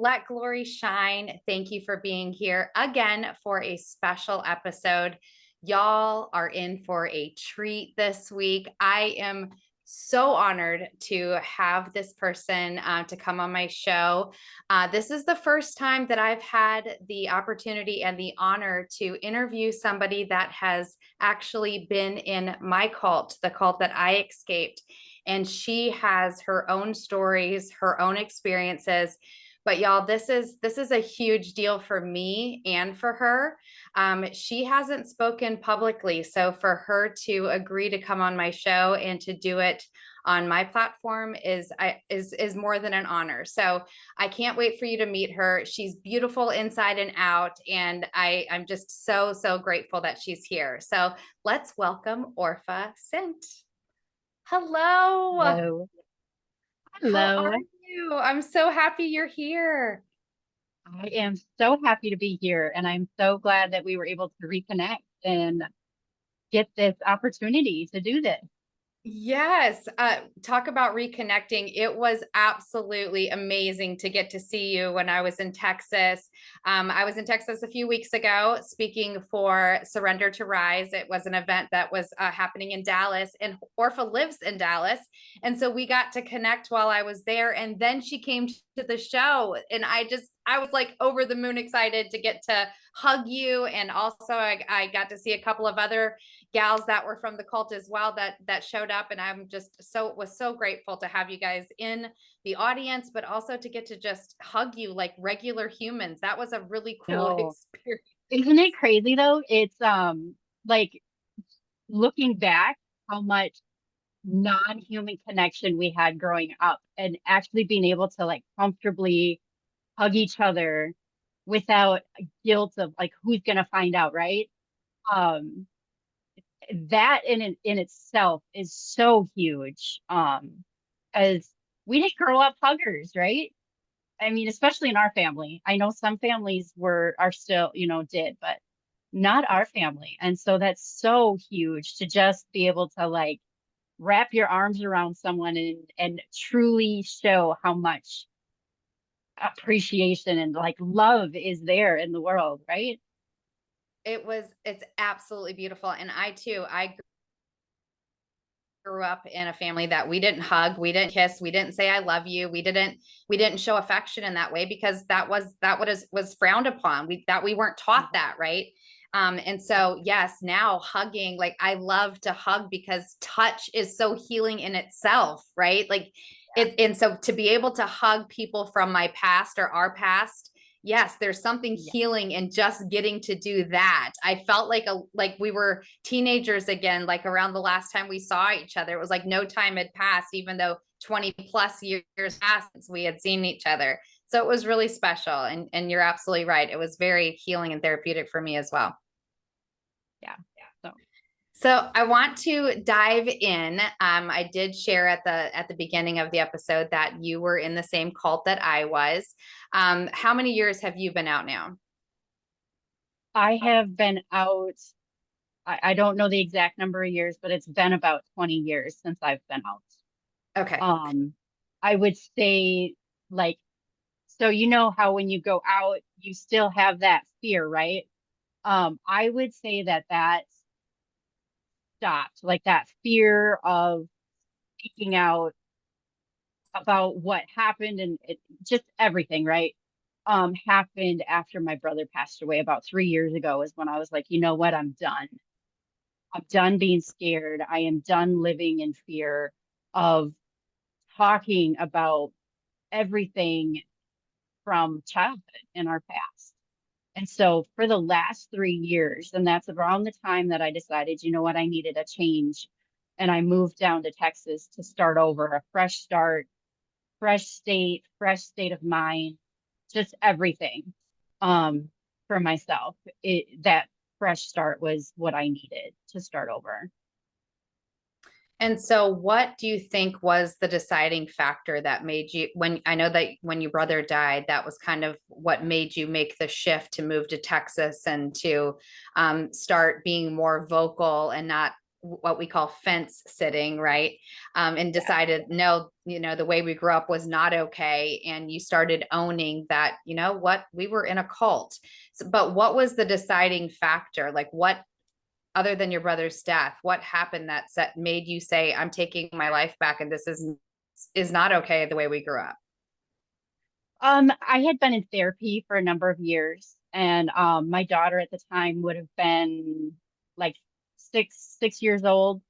let glory shine. Thank you for being here again for a special episode. Y'all are in for a treat this week. I am so honored to have this person to come on my show. This is the first time that I've had the opportunity and the honor to interview somebody that has actually been in my cult, the cult that I escaped. And she has her own stories, her own experiences. But y'all, this is a huge deal for me and for her. She hasn't spoken publicly, so for her to agree to come on my show and to do it on my platform is more than an honor. So I can't wait for you to meet her. She's beautiful inside and out, and I'm just so grateful that she's here. So let's welcome Orpah Sindt. Hello. Hello. How are Hello. you? I'm so happy you're here. I am so happy to be here, and I'm so glad that we were able to reconnect and get this opportunity to do this. Yes, talk about reconnecting. It was absolutely amazing to get to see you when I was in Texas. I was in Texas a few weeks ago speaking for Surrender to Rise. It was an event that was happening in Dallas, and Orpha lives in Dallas. And so we got to connect while I was there. And then she came to the show, and I was like over the moon excited to get to hug you. And also I got to see a couple of other gals that were from the cult as well that showed up, and I'm just was so grateful to have you guys in the audience, but also to get to just hug you like regular humans. That was a really cool No, experience. isn't it crazy though? It's like looking back how much non-human connection we had growing up and actually being able to like comfortably hug each other without guilt of like who's gonna find out, right? Um, that in itself is so huge. As we didn't grow up huggers, right? I mean, especially in our family. I know some families are still, did, but not our family. And so that's so huge to just be able to like wrap your arms around someone and truly show how much appreciation and like love is there in the world, right? It's absolutely beautiful. And I grew up in a family that we didn't hug, we didn't kiss, we didn't say I love you, we didn't show affection in that way, because that was frowned upon. We weren't taught that, right? And so yes, now hugging, like I love to hug because touch is so healing in itself, right? Like it, and so to be able to hug people from my past or our past, yes, there's something Yeah. healing in just getting to do that. I felt like we were teenagers again, like around the last time we saw each other. It was like no time had passed, even though 20 plus years passed since we had seen each other. So it was really special. And you're absolutely right. It was very healing and therapeutic for me as well. Yeah. So So I want to dive in. I did share at the beginning of the episode that you were in the same cult that I was. How many years have you been out now? I have been out, I don't know the exact number of years, but it's been about 20 years since I've been out. Okay. Um, I would say like, so you know how when you go out, you still have that fear, right? I would say that stopped, like that fear of speaking out about what happened and just everything, right? Happened after my brother passed away about 3 years ago is when I was like, you know what, I'm done. I'm done being scared. I am done living in fear of talking about everything from childhood in our past. And so for the last 3 years, and that's around the time that I decided, you know what, I needed a change. And I moved down to Texas to start over, a fresh start, fresh state of mind, just everything for myself. That fresh start was what I needed to start over. And so what do you think was the deciding factor that made you, when I know that when your brother died, that was kind of what made you make the shift to move to Texas and to start being more vocal and not what we call fence sitting, right? And decided, no, the way we grew up was not okay. And you started owning that, what, we were in a cult. So, but what was the deciding factor? Like, what, other than your brother's death, what happened that made you say, I'm taking my life back and this is not okay the way we grew up? I had been in therapy for a number of years, and my daughter at the time would have been like six years old.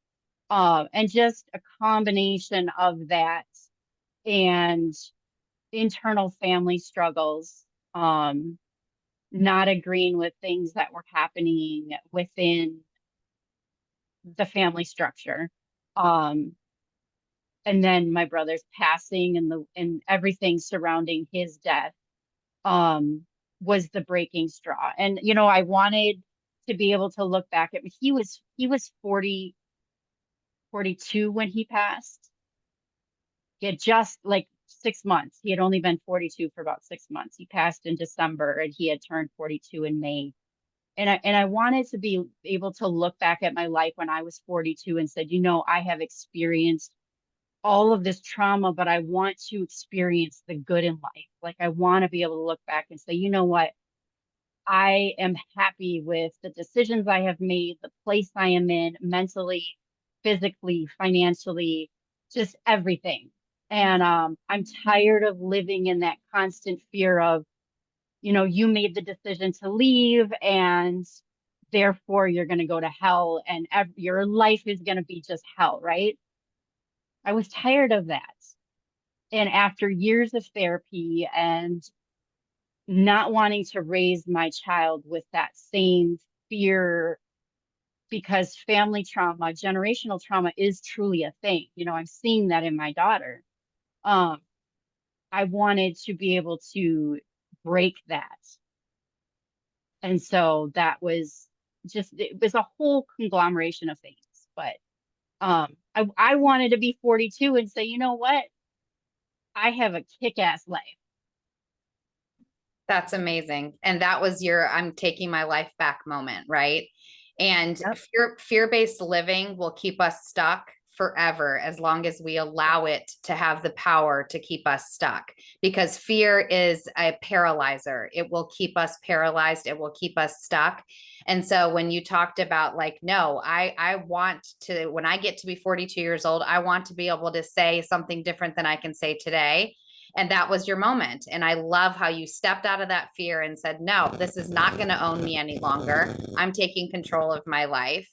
And just a combination of that and internal family struggles, not agreeing with things that were happening within the family structure. Um, and then my brother's passing and everything surrounding his death um was the breaking straw. And I wanted to be able to look back at he was 42 when he passed. He had just like 6 months. He had only been 42 for about 6 months. He passed in December and he had turned 42 in May. And I wanted to be able to look back at my life when I was 42 and said, I have experienced all of this trauma, but I want to experience the good in life. Like I want to be able to look back and say, you know what? I am happy with the decisions I have made, the place I am in mentally, physically, financially, just everything. And I'm tired of living in that constant fear of, you made the decision to leave and therefore you're going to go to hell and your life is going to be just hell, right? I was tired of that. And after years of therapy and not wanting to raise my child with that same fear, because family trauma, generational trauma is truly a thing. I'm seeing that in my daughter. Um, I wanted to be able to break that. And so that was it was a whole conglomeration of things. But I wanted to be 42 and say, you know what? I have a kick-ass life. That's amazing. And that was your I'm taking my life back moment, right? And Yep. fear-based living will keep us stuck forever as long as we allow it to have the power to keep us stuck, because fear is a paralyzer. It will keep us paralyzed. It will keep us stuck. And so when you talked about like, no, I want to, when I get to be 42 years old, I want to be able to say something different than I can say today. And that was your moment. And I love how you stepped out of that fear and said, no, this is not going to own me any longer. I'm taking control of my life.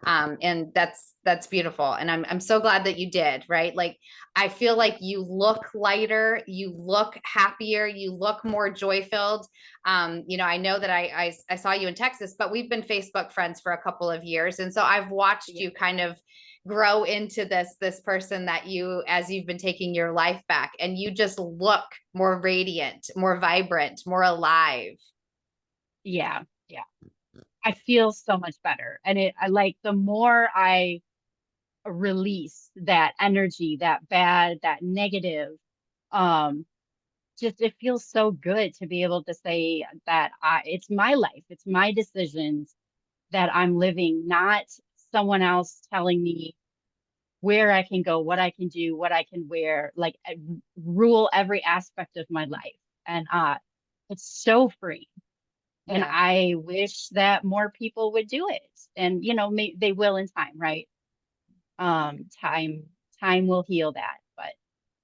And that's beautiful. And I'm so glad that you did, right? Like, I feel like you look lighter, you look happier, you look more joy filled. I know that I saw you in Texas, but we've been Facebook friends for a couple of years. And so I've watched you kind of grow into this person that you, as you've been taking your life back, and you just look more radiant, more vibrant, more alive. Yeah. Yeah. I feel so much better. And I like the more I release that energy, that bad, that negative, um, just it feels so good to be able to say that it's my life, it's my decisions that I'm living, not someone else telling me where I can go, what I can do, what I can wear, like rule every aspect of my life. And it's so free. And Yeah. I wish that more people would do it. And they will in time, right? Time will heal that. But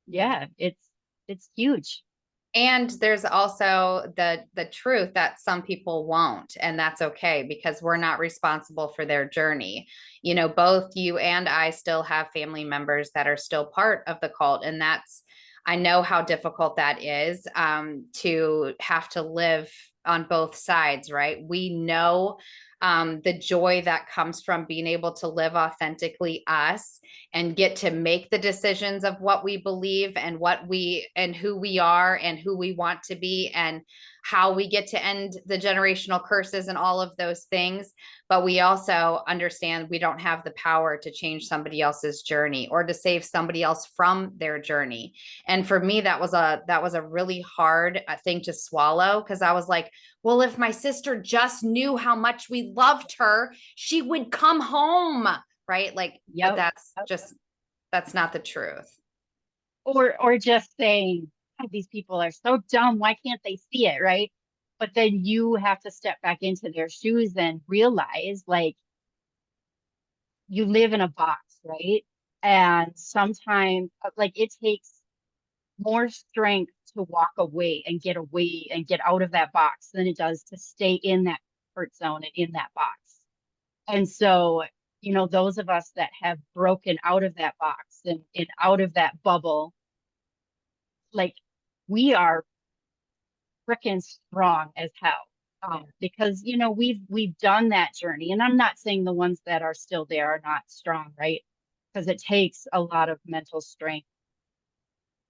Yeah. yeah, it's huge. And there's also the truth that some people won't, and that's okay because we're not responsible for their journey. Both you and I still have family members that are still part of the cult, and I know how difficult that is, to have to live on both sides, right? We know the joy that comes from being able to live authentically us and get to make the decisions of what we believe and who we are and who we want to be and how we get to end the generational curses and all of those things. But we also understand we don't have the power to change somebody else's journey or to save somebody else from their journey. And for me, that was a really hard thing to swallow, because I was like, well, if my sister just knew how much we loved her, she would come home. right? Like, but Yep. Yep. that's not the truth. Or just saying, "God, these people are so dumb. Why can't they see it?" Right. But then you have to step back into their shoes and realize like you live in a box, right? And sometimes like it takes more strength to walk away and get out of that box than it does to stay in that comfort zone and in that box. And so, those of us that have broken out of that box and out of that bubble, like we are freaking strong as hell. Because we've done that journey, and I'm not saying the ones that are still there are not strong, right? Because it takes a lot of mental strength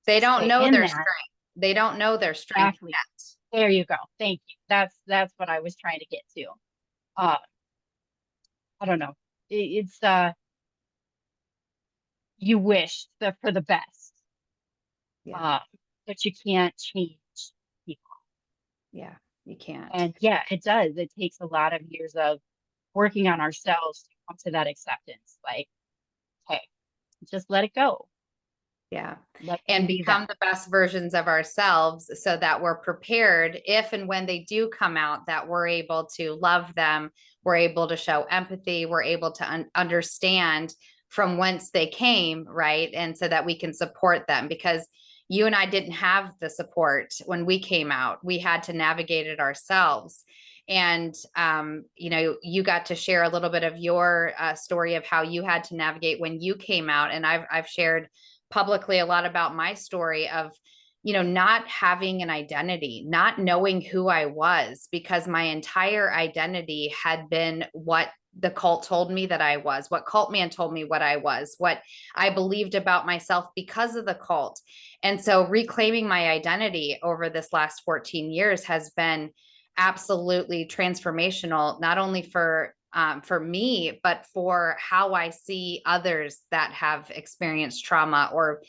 They to don't stay know in their that. strength. They don't know their strength Exactly. yet. There you go. Thank you. That's what I was trying to get to. Uh, I don't know. It's you wish for the best, Yeah. uh, but you can't change people. Yeah. You can't. And yeah, it does. It takes a lot of years of working on ourselves to come to that acceptance. Like, hey, just let it go. Yeah. Let them And be them. become the best versions of ourselves so that we're prepared if and when they do come out, that we're able to love them. We're able to show empathy. We're able to understand from whence they came, right? And so that we can support them, because you and I didn't have the support when we came out. We had to navigate it ourselves. And, you got to share a little bit of your story of how you had to navigate when you came out. And I've shared publicly a lot about my story of not having an identity, not knowing who I was, because my entire identity had been what the cult told me that I was, what cult man told me what I was, what I believed about myself because of the cult. And so reclaiming my identity over this last 14 years has been absolutely transformational, not only for me, but for how I see others that have experienced trauma or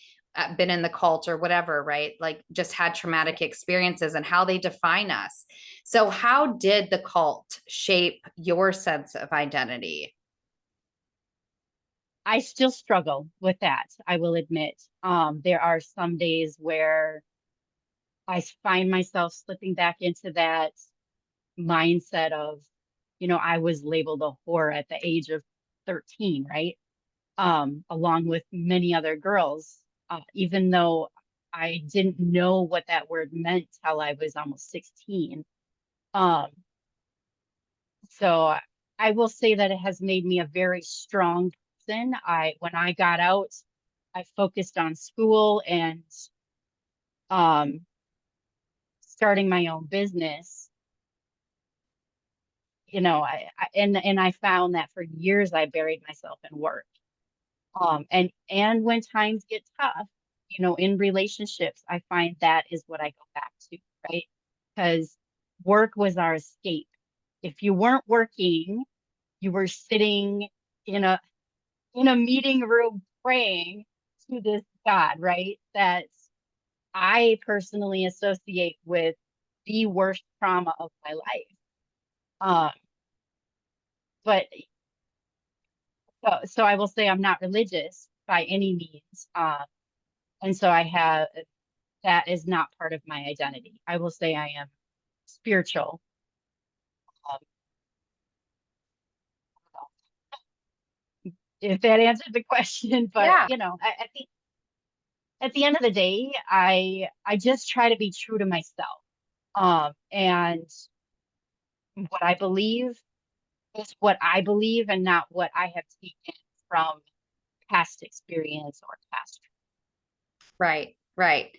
been in the cult or whatever, right? Like just had traumatic experiences and how they define us. So, how did the cult shape your sense of identity? I still struggle with that, I will admit. There are some days where I find myself slipping back into that mindset of, I was labeled a whore at the age of 13, right? Along with many other girls, even though I didn't know what that word meant till I was almost 16. Um, so I will say that it has made me a very strong person. When I got out, I focused on school and um, starting my own business. And I found that for years I buried myself in work. And when times get tough, in relationships, I find that is what I go back to, right? Because work was our escape. If you weren't working, you were sitting in a meeting room praying to this God, right? That I personally associate with the worst trauma of my life. Um, but so I will say I'm not religious by any means. And so that is not part of my identity. I will say I am spiritual. Um, if that answered the question, but Yeah. at the end of the day, I just try to be true to myself. And what I believe is what I believe and not what I have taken from past experience or past. Right, right.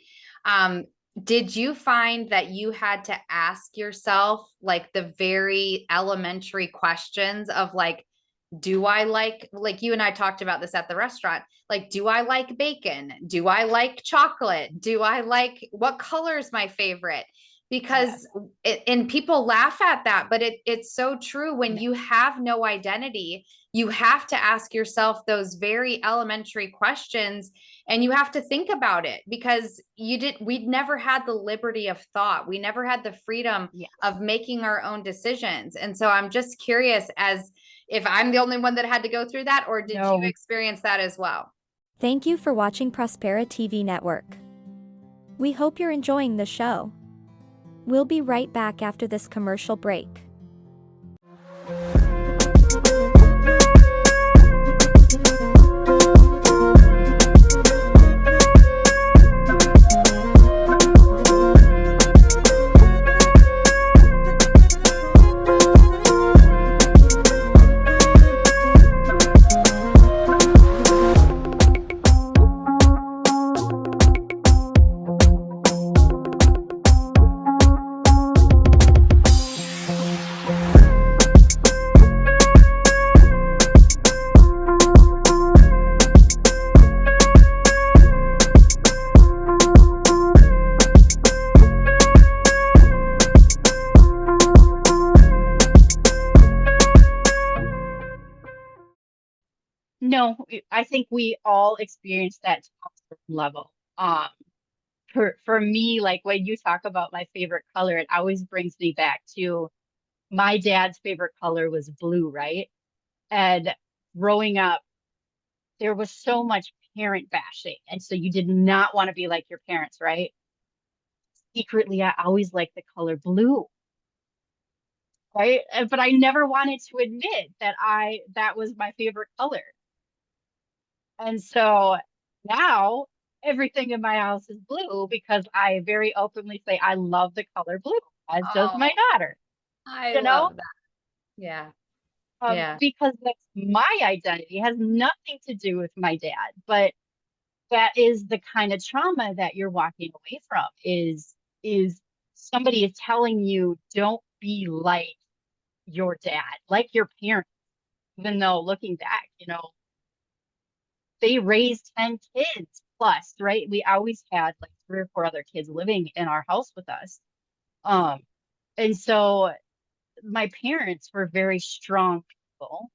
Um, did you find that you had to ask yourself like the very elementary questions of like, do I like you and I talked about this at the restaurant, like, do I like bacon? Do I like chocolate? Do I like what color is my favorite? Yeah. Because and people laugh at that, but it's so true. When Yeah. you have no identity, you have to ask yourself those very elementary questions, and you have to think about it, because we'd never had the liberty of thought. We never had the freedom Yes. of making our own decisions. And so I'm just curious, as if I'm the only one that had to go through that, or did you No. experience that as well? Thank you for watching Prospera TV Network. We hope you're enjoying the show. We'll be right back after this commercial break. No, I think we all experience that to a certain level. For me, like when you talk about my favorite color, it always brings me back to my dad's favorite color was blue, right? And growing up, there was so much parent bashing. And so you did not want to be like your parents, right? Secretly, I always liked the color blue, right? But I never wanted to admit that was my favorite color. And so now everything in my house is blue because I very openly say I love the color blue, as does my Oh, daughter, I you know, love that. Yeah. Yeah. because that's my identity. It has nothing to do with my dad, but that is the kind of trauma that you're walking away from is somebody is telling you don't be like your dad, like your parents, even though looking back, they raised 10 kids plus, right? We always had like 3 or 4 other kids living in our house with us. Um, and so my parents were very strong people.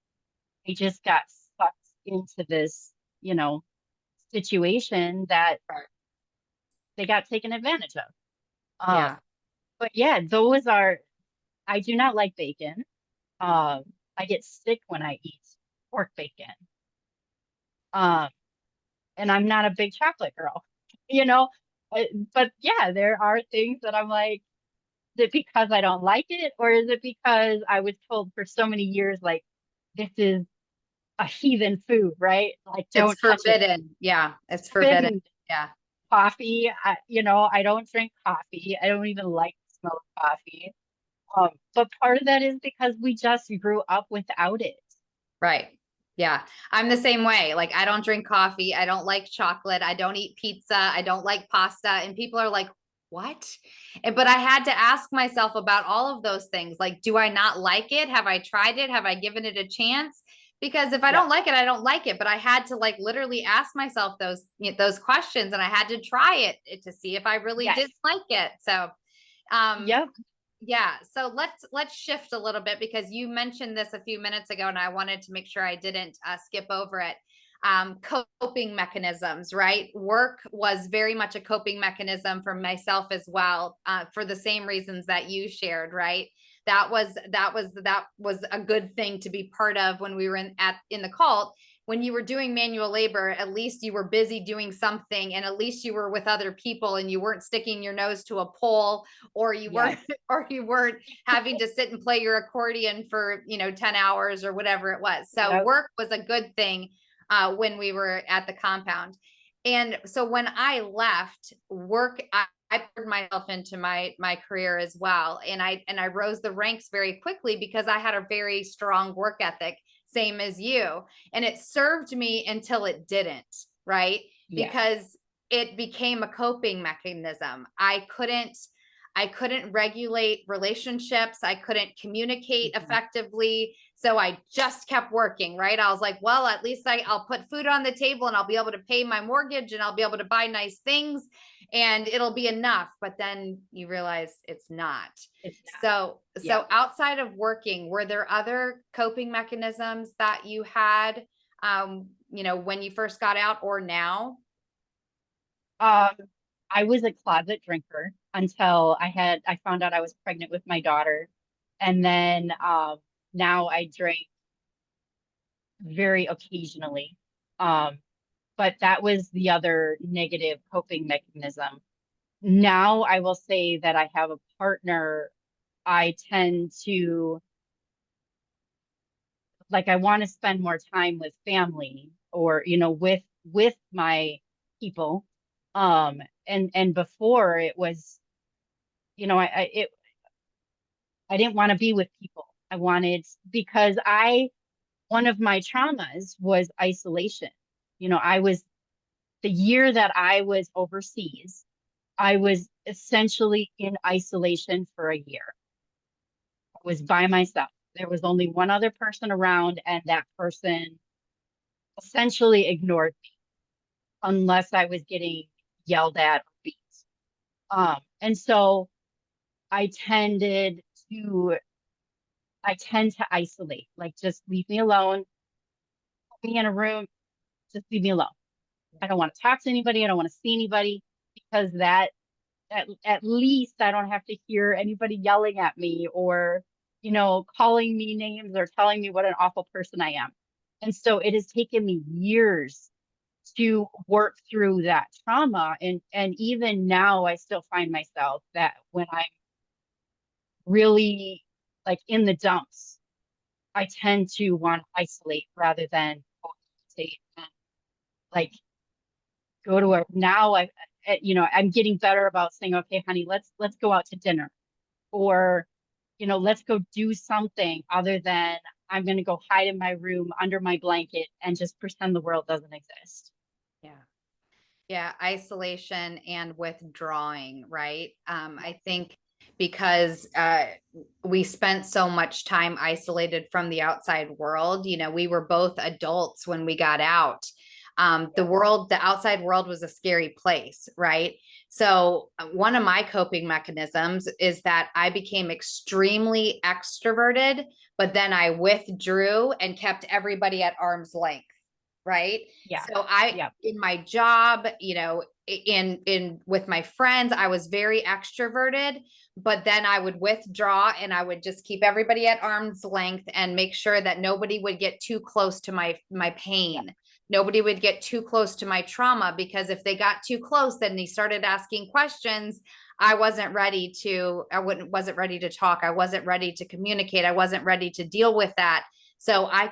They just got sucked into this, situation that Right. they got taken advantage of. Yeah. But yeah, I do not like bacon. I get sick when I eat pork bacon. Um, and I'm not a big chocolate girl, you know. Uh, But yeah, there are things that I'm like, is it because I don't like it, or is it because I was told for so many years, like, this is a heathen food, right? Like, It's don't touch it. forbidden. Yeah. It's forbidden. Forbidden. Yeah. Coffee, I don't drink coffee. I don't even like the smell of coffee. But part of that is because we just grew up without it. Right. Yeah. I'm the same way. Like, I don't drink coffee. I don't like chocolate. I don't eat pizza. I don't like pasta. And people are like, what? But I had to ask myself about all of those things. Like, do I not like it? Have I tried it? Have I given it a chance? Because if I Yep. don't like it, I don't like it. But I had to like literally ask myself those questions, and I had to try it to see if I really Yes. did like it. So, um, Yep. yeah, so let's shift a little bit, because you mentioned this a few minutes ago, and I wanted to make sure I didn't skip over it. Coping mechanisms, right? Work was very much a coping mechanism for myself as well, for the same reasons that you shared, right? That was a good thing to be part of when we were in the cult. When you were doing manual labor, at least you were busy doing something, and at least you were with other people, and you weren't sticking your nose to a pole, or you weren't Yes. or you weren't having to sit and play your accordion for 10 hours or whatever it was. So Yep. work was a good thing when we were at the compound. And so when I left work, I poured myself into my career as well, and I rose the ranks very quickly because I had a very strong work ethic, same as you, and it served me until it didn't, right? Yeah. Because it became a coping mechanism. I couldn't regulate relationships. I couldn't communicate Mhm. effectively. So I just kept working, right? I was like, well, at least I'll put food on the table, and I'll be able to pay my mortgage, and I'll be able to buy nice things, and it'll be enough. But then you realize it's not. It's not. So Yep. outside of working, were there other coping mechanisms that you had, when you first got out or now? Um, I was a closet drinker until I found out I was pregnant with my daughter. And then now I drink very occasionally. But that was the other negative coping mechanism. Now I will say that I have a partner. I tend to, like, I want to spend more time with family, or, with my people. And before it was, I didn't want to be with people. I wanted, because one of my traumas was isolation. The year that I was overseas, I was essentially in isolation for a year. I was by myself. There was only one other person around, and that person essentially ignored me unless I was getting yelled at or beat. And so I tended to, I tend to isolate, like, just leave me alone, put me in a room, just leave me alone. I don't want to talk to anybody. I don't want to see anybody, because at least I don't have to hear anybody yelling at me, or, calling me names or telling me what an awful person I am. And so it has taken me years to work through that trauma. And even now I still find myself that when I'm really, like, in the dumps, I tend to want to isolate rather than stay and, like, go to a, now I'm getting better about saying, okay, honey, let's go out to dinner, or, let's go do something other than I'm going to go hide in my room under my blanket and just pretend the world doesn't exist. Yeah. Yeah, isolation and withdrawing, right? I think because we spent so much time isolated from the outside world, we were both adults when we got out. The outside world was a scary place, right? So one of my coping mechanisms is that I became extremely extroverted, but then I withdrew and kept everybody at arm's length. Right. Yeah. So Yeah. in my job, in with my friends, I was very extroverted, but then I would withdraw and I would just keep everybody at arm's length and make sure that nobody would get too close to my pain. Yeah. Nobody would get too close to my trauma, because if they got too close, then they started asking questions. I wasn't ready to talk. I wasn't ready to communicate. I wasn't ready to deal with that. So I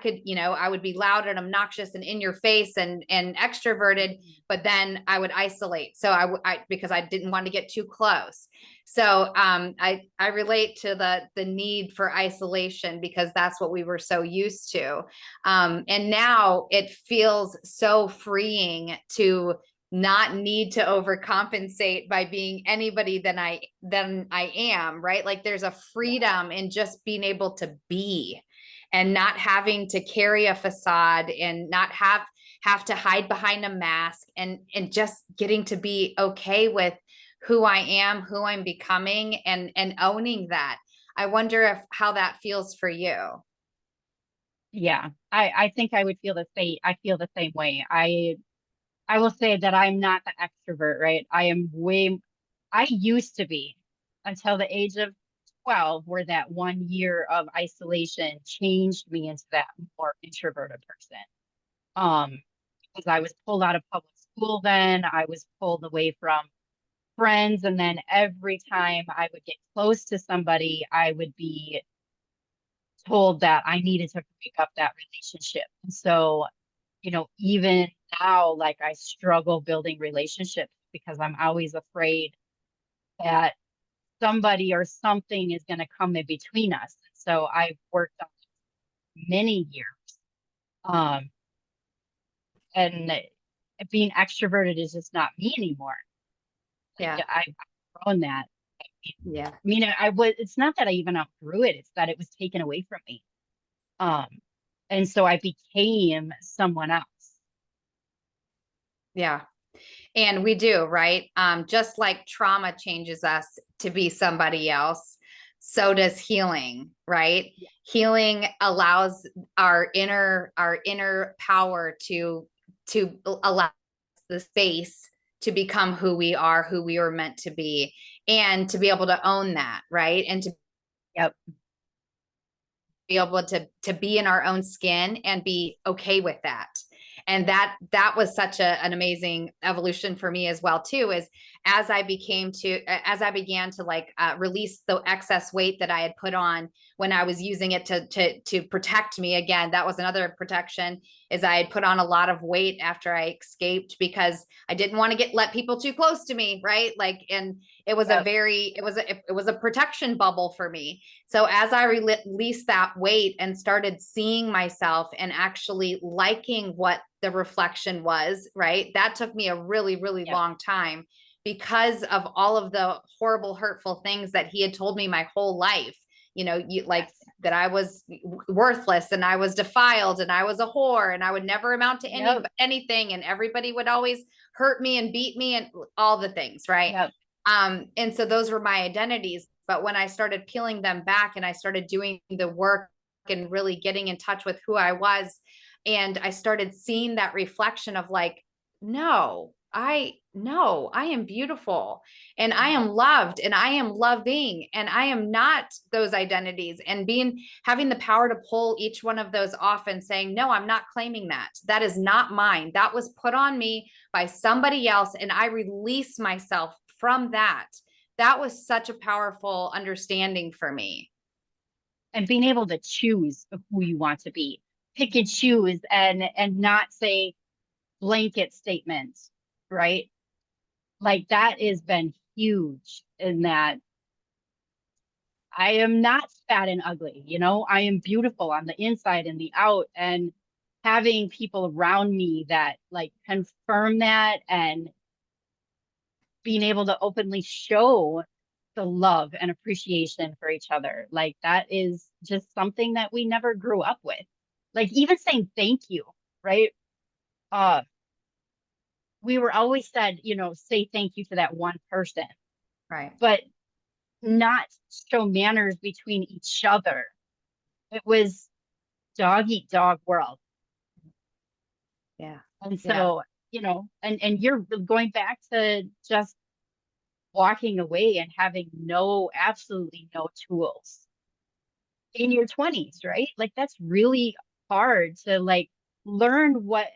would be loud and obnoxious and in your face and extroverted, but then I would isolate. So because I didn't want to get too close. So I relate to the need for isolation, because that's what we were so used to. And now it feels so freeing to not need to overcompensate by being anybody than I am, right? Like, there's a freedom in just being able to be, and not having to carry a facade, and not have to hide behind a mask, and just getting to be okay with who I am, who I'm becoming, and owning that. I wonder how that feels for you. Yeah. I think I would feel the same. I feel the same way. I will say that I'm not the extrovert, right? I used to be, until the age of 12, where that 1 year of isolation changed me into that more introverted person. Because I was pulled out of public school then, I was pulled away from friends, and then every time I would get close to somebody, I would be told that I needed to break up that relationship. And so, even now, like, I struggle building relationships because I'm always afraid that somebody or something is going to come in between us. So I've worked on many years. Um, and being extroverted is just not me anymore. Yeah. I've grown that. Yeah. It's not that I even outgrew it, it's that it was taken away from me. And so I became someone else. Yeah. And we do, right? Just like trauma changes us to be somebody else, so does healing, right? Yeah. Healing allows our inner power to allow the space to become who we are, who we were meant to be, and to be able to own that, right? And to Yep. able to be in our own skin and be okay with that. And that was such an amazing evolution for me as well too, is as I began to like release the excess weight that I had put on when I was using it to protect me. Again, that was another protection, is I had put on a lot of weight after I escaped because I didn't want to let people too close to me, right? Like, and it was it was a protection bubble for me. So as I released that weight and started seeing myself and actually liking what the reflection was, right? That took me a really, really long time, because of all of the horrible, hurtful things that he had told me my whole life. You know, that I was worthless and I was defiled and I was a whore and I would never amount to anything. And everybody would always hurt me and beat me and all the things. Right. And so those were my identities. But when I started peeling them back and I started doing the work and really getting in touch with who I was, and I started seeing that reflection of like, no, I am beautiful and I am loved and I am loving and I am not those identities, and having the power to pull each one of those off and saying, no, I'm not claiming that. That is not mine. That was put on me by somebody else. And I release myself from that. That was such a powerful understanding for me. And being able to choose who you want to be, pick and choose, and not say blanket statements, right? Like that has been huge in that I am not fat and ugly, you know, I am beautiful on the inside and the out, and having people around me that like confirm that, and being able to openly show the love and appreciation for each other. Like that is just something that we never grew up with. Like even saying thank you, right? We were always said, you know, say thank you to that one person. Right. But not show manners between each other. It was dog eat dog world. Yeah. And so, you know, and you're going back to just walking away and having absolutely no tools in your 20s, right? Like that's really hard to like learn what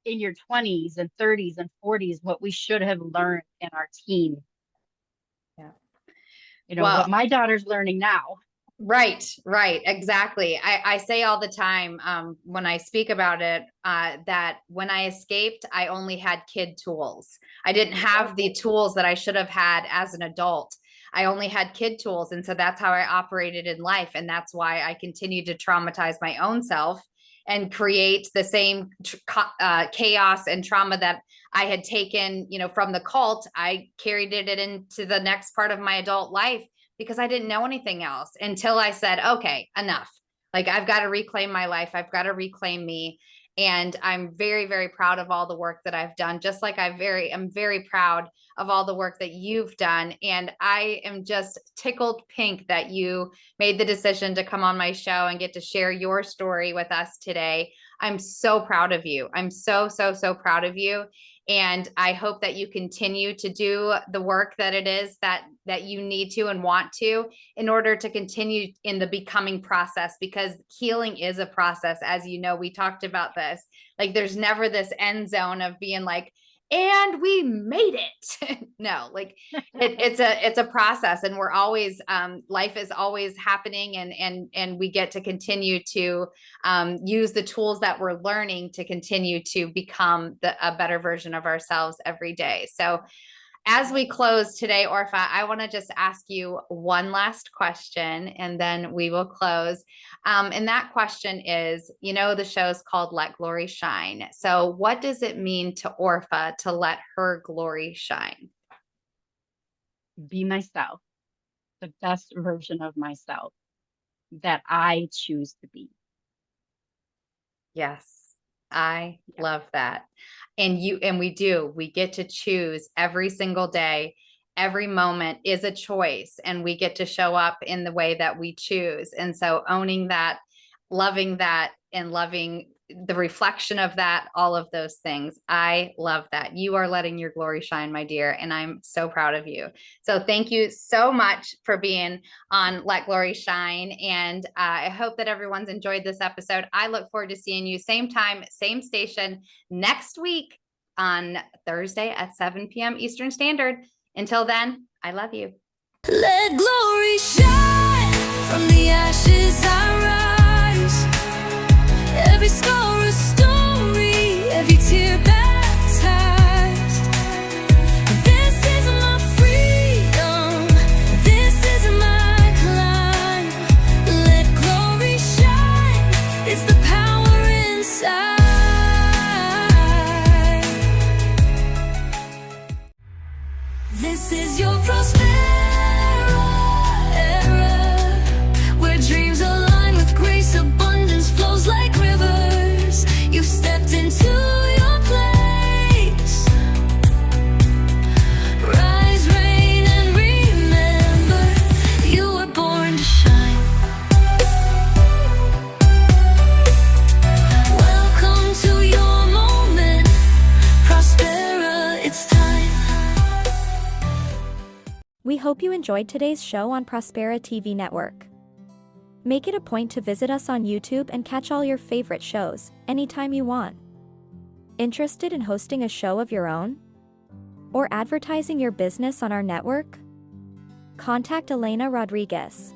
in your 20s and 30s and 40s, what we should have learned in our teens. Yeah. You know, what my daughter's learning now. Right, exactly. I say all the time when I speak about it, that when I escaped, I only had kid tools. I didn't have the tools that I should have had as an adult. I only had kid tools. And so that's how I operated in life. And that's why I continue to traumatize my own self and create the same chaos and trauma that I had taken, you know, from the cult. I carried it into the next part of my adult life, because I didn't know anything else until I said, okay, enough. Like I've got to reclaim my life. I've got to reclaim me. And I'm very, very proud of all the work that I've done. Just like I'm very proud of all the work that you've done. And I am just tickled pink that you made the decision to come on my show and get to share your story with us today. I'm so proud of you. I'm so proud of you. And I hope that you continue to do the work that it is that you need to and want to, in order to continue in the becoming process, because healing is a process. As you know, we talked about this, like there's never this end zone of being like, and we made it. No, like it's a process, and we're always life is always happening, and we get to continue to use the tools that we're learning to continue to become a better version of ourselves every day. So as we close today, Orpah, I want to just ask you one last question, and then we will close. And that question is, you know, the show is called Let Glory Shine. So what does it mean to Orpah to let her glory shine? Be myself, the best version of myself that I choose to be. Yes, I love that. And we get to choose every single day. Every moment is a choice, and we get to show up in the way that we choose. And so owning that, loving that, and loving the reflection of that, all of those things. I love that. You are letting your glory shine, my dear, and I'm so proud of you. So thank you so much for being on Let Glory Shine, and I hope that everyone's enjoyed this episode. I look forward to seeing you same time, same station next week on Thursday at 7 p.m. Eastern Standard. Until then, I love you. Let glory shine from the ashes I rise. Every scar a story, every tear baptized. This is my freedom, this is my climb. Let glory shine, it's the power inside. This is your prosperity era, where dreams align with grace, abundance flows like rivers. You've stepped into your place. Rise, reign, and remember, you were born to shine. Welcome to your moment, Prospera, it's time. We hope you enjoyed today's show on Prospera TV Network. Make it a point to visit us on YouTube and catch all your favorite shows anytime you want. Interested in hosting a show of your own? Or advertising your business on our network? Contact Elena Rodriguez.